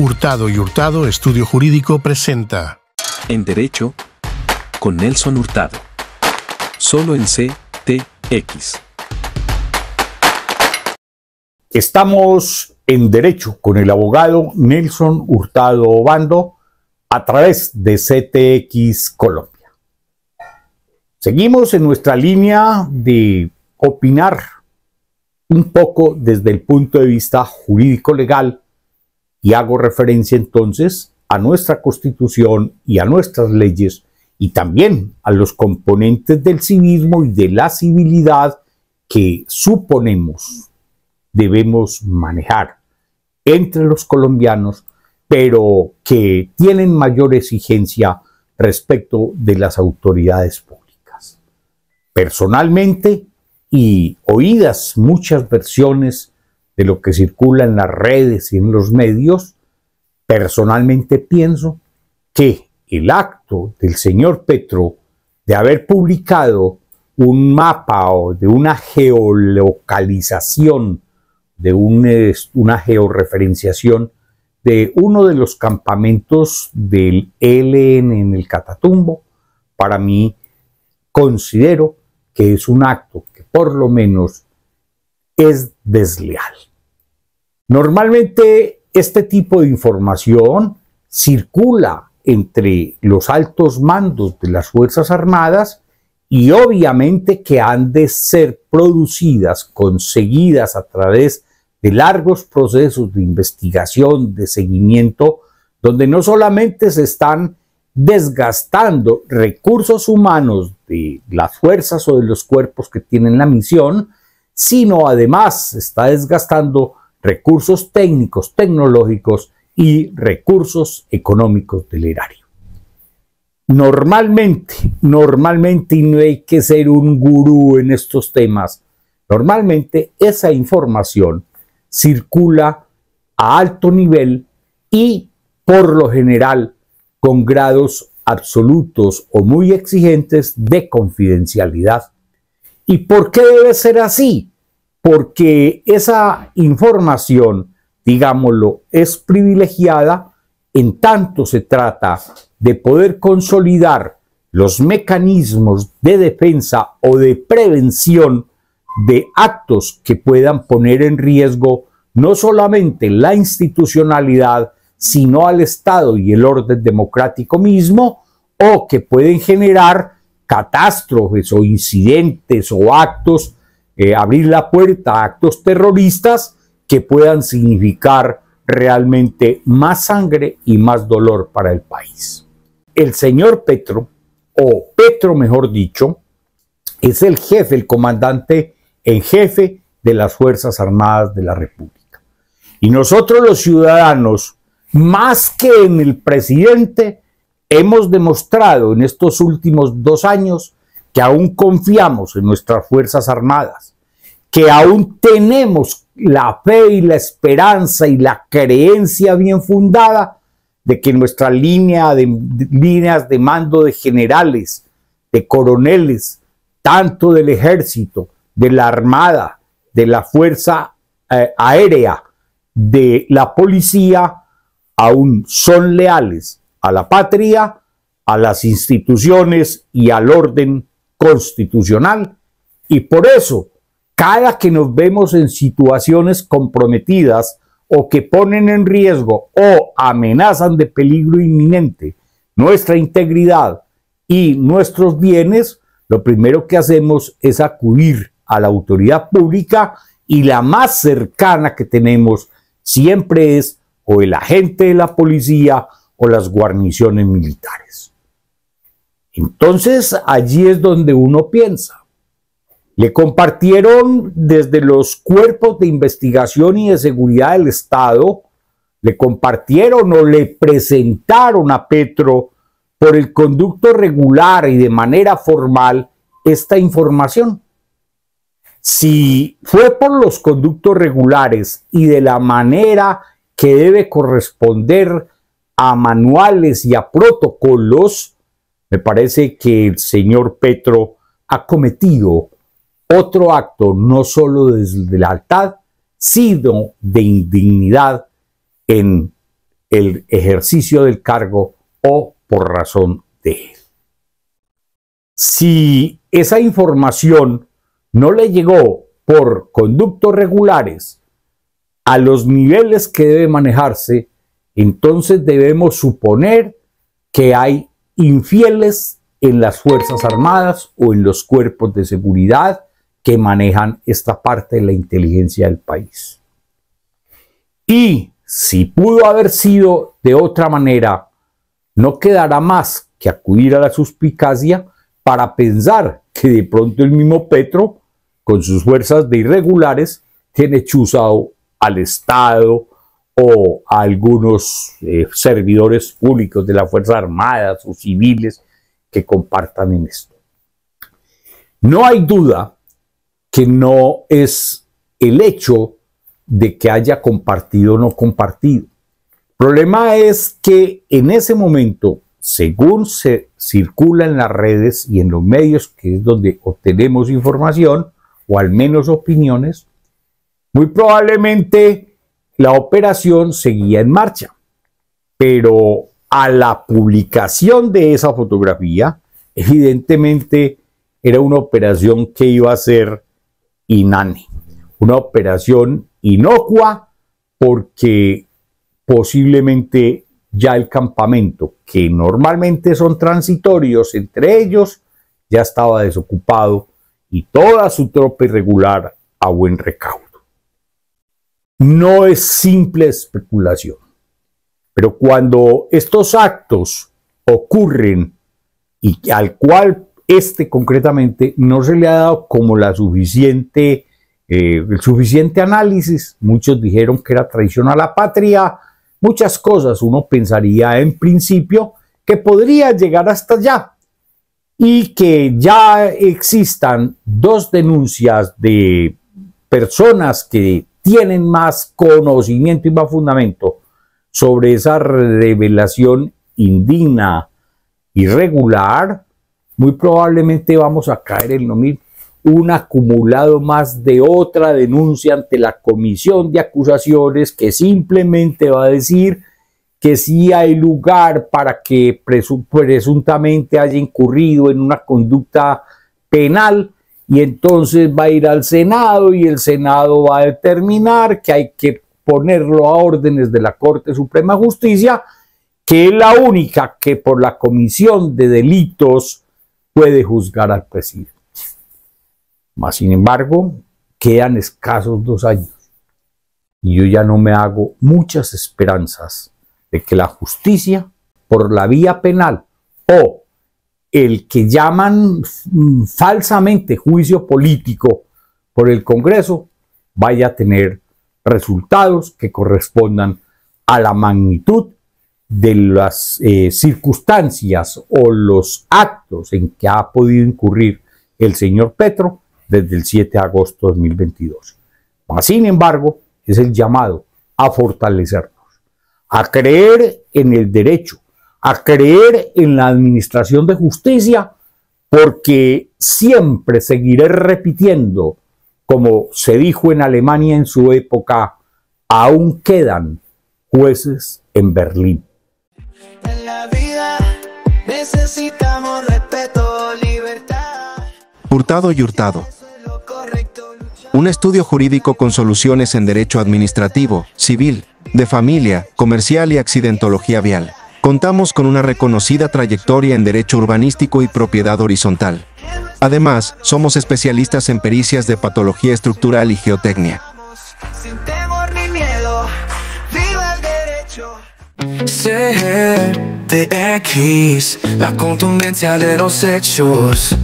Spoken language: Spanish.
Hurtado y Hurtado Estudio Jurídico presenta En Derecho, con Nelson Hurtado. Solo en CTX. Estamos en Derecho con el abogado Nelson Hurtado Obando a través de CTX Colombia. Seguimos en nuestra línea de opinar un poco desde el punto de vista jurídico-legal y hago referencia entonces a nuestra Constitución y a nuestras leyes y también a los componentes del civismo y de la civilidad que suponemos debemos manejar entre los colombianos, pero que tienen mayor exigencia respecto de las autoridades públicas. Personalmente, y oídas muchas versiones de lo que circula en las redes y en los medios, personalmente pienso que el acto del señor Petro de haber publicado un mapa o de una geolocalización, de una georreferenciación de uno de los campamentos del ELN en el Catatumbo, para mí considero que es un acto que por lo menos es desleal. Normalmente este tipo de información circula entre los altos mandos de las Fuerzas Armadas y obviamente que han de ser producidas, conseguidas a través de largos procesos de investigación, de seguimiento, donde no solamente se están desgastando recursos humanos de las fuerzas o de los cuerpos que tienen la misión, sino además se está desgastando recursos técnicos, tecnológicos y recursos económicos del erario. Normalmente, y no hay que ser un gurú en estos temas, normalmente esa información circula a alto nivel y por lo general con grados absolutos o muy exigentes de confidencialidad. ¿Y por qué debe ser así? Porque esa información, digámoslo, es privilegiada en tanto se trata de poder consolidar los mecanismos de defensa o de prevención de actos que puedan poner en riesgo no solamente la institucionalidad, sino al Estado y el orden democrático mismo, o que pueden generar catástrofes o incidentes o actos, abrir la puerta a actos terroristas que puedan significar realmente más sangre y más dolor para el país. El señor Petro, o Petro mejor dicho, es el jefe, el comandante en jefe de las Fuerzas Armadas de la República. Y nosotros los ciudadanos, más que en el presidente, hemos demostrado en estos últimos 2 años que aún confiamos en nuestras Fuerzas Armadas, que aún tenemos la fe y la esperanza y la creencia bien fundada de que nuestra líneas de mando de generales, de coroneles, tanto del ejército, de la armada, de la fuerza aérea, de la policía, aún son leales a la patria, a las instituciones y al orden constitucional. Y por eso, cada que nos vemos en situaciones comprometidas o que ponen en riesgo o amenazan de peligro inminente nuestra integridad y nuestros bienes, lo primero que hacemos es acudir a la autoridad pública y la más cercana que tenemos siempre es o el agente de la policía o las guarniciones militares. Entonces allí es donde uno piensa. Le compartieron desde los cuerpos de investigación y de seguridad del Estado, le compartieron o le presentaron a Petro por el conducto regular y de manera formal esta información. Si fue por los conductos regulares y de la manera que debe corresponder a manuales y a protocolos, me parece que el señor Petro ha cometido otro acto no solo de deslealtad, sino de indignidad en el ejercicio del cargo o por razón de él. Si esa información no le llegó por conductos regulares a los niveles que debe manejarse, entonces debemos suponer que hay infieles en las Fuerzas Armadas o en los cuerpos de seguridad que manejan esta parte de la inteligencia del país. Y si pudo haber sido de otra manera, no quedará más que acudir a la suspicacia para pensar que de pronto el mismo Petro, con sus fuerzas de irregulares, tiene chuzado al Estado o a algunos servidores públicos de las Fuerzas Armadas o civiles que compartan en esto. No hay duda que no es el hecho de que haya compartido o no compartido. El problema es que en ese momento, según se circula en las redes y en los medios, que es donde obtenemos información, o al menos opiniones, muy probablemente la operación seguía en marcha. Pero a la publicación de esa fotografía, evidentemente era una operación que iba a ser inane, una operación inocua, porque posiblemente ya el campamento, que normalmente son transitorios entre ellos, ya estaba desocupado y toda su tropa irregular a buen recaudo. No es simple especulación, pero cuando estos actos ocurren y al cual concretamente no se le ha dado como el suficiente análisis, muchos dijeron que era traición a la patria, muchas cosas uno pensaría en principio que podría llegar hasta allá, y que ya existan dos denuncias de personas que tienen más conocimiento y más fundamento sobre esa revelación indigna, irregular, muy probablemente vamos a caer en lo mismo. Un acumulado más de otra denuncia ante la comisión de acusaciones que simplemente va a decir que sí hay lugar para que presuntamente haya incurrido en una conducta penal, y entonces va a ir al Senado y el Senado va a determinar que hay que ponerlo a órdenes de la Corte Suprema de Justicia, que es la única que por la comisión de delitos puede juzgar al presidente. Mas, sin embargo, quedan escasos 2 años y yo ya no me hago muchas esperanzas de que la justicia, por la vía penal o el que llaman falsamente juicio político por el Congreso, vaya a tener resultados que correspondan a la magnitud de las circunstancias o los actos en que ha podido incurrir el señor Petro desde el 7 de agosto de 2022. Sin embargo, es el llamado a fortalecernos, a creer en el derecho, a creer en la administración de justicia, porque siempre seguiré repitiendo, como se dijo en Alemania en su época, aún quedan jueces en Berlín. En la vida necesitamos respeto, libertad. Hurtado y Hurtado. Un estudio jurídico con soluciones en derecho administrativo, civil, de familia, comercial y accidentología vial. Contamos con una reconocida trayectoria en derecho urbanístico y propiedad horizontal. Además, somos especialistas en pericias de patología estructural y geotecnia. Sin temor ni miedo, viva el derecho. CTX, la contundencia de los hechos.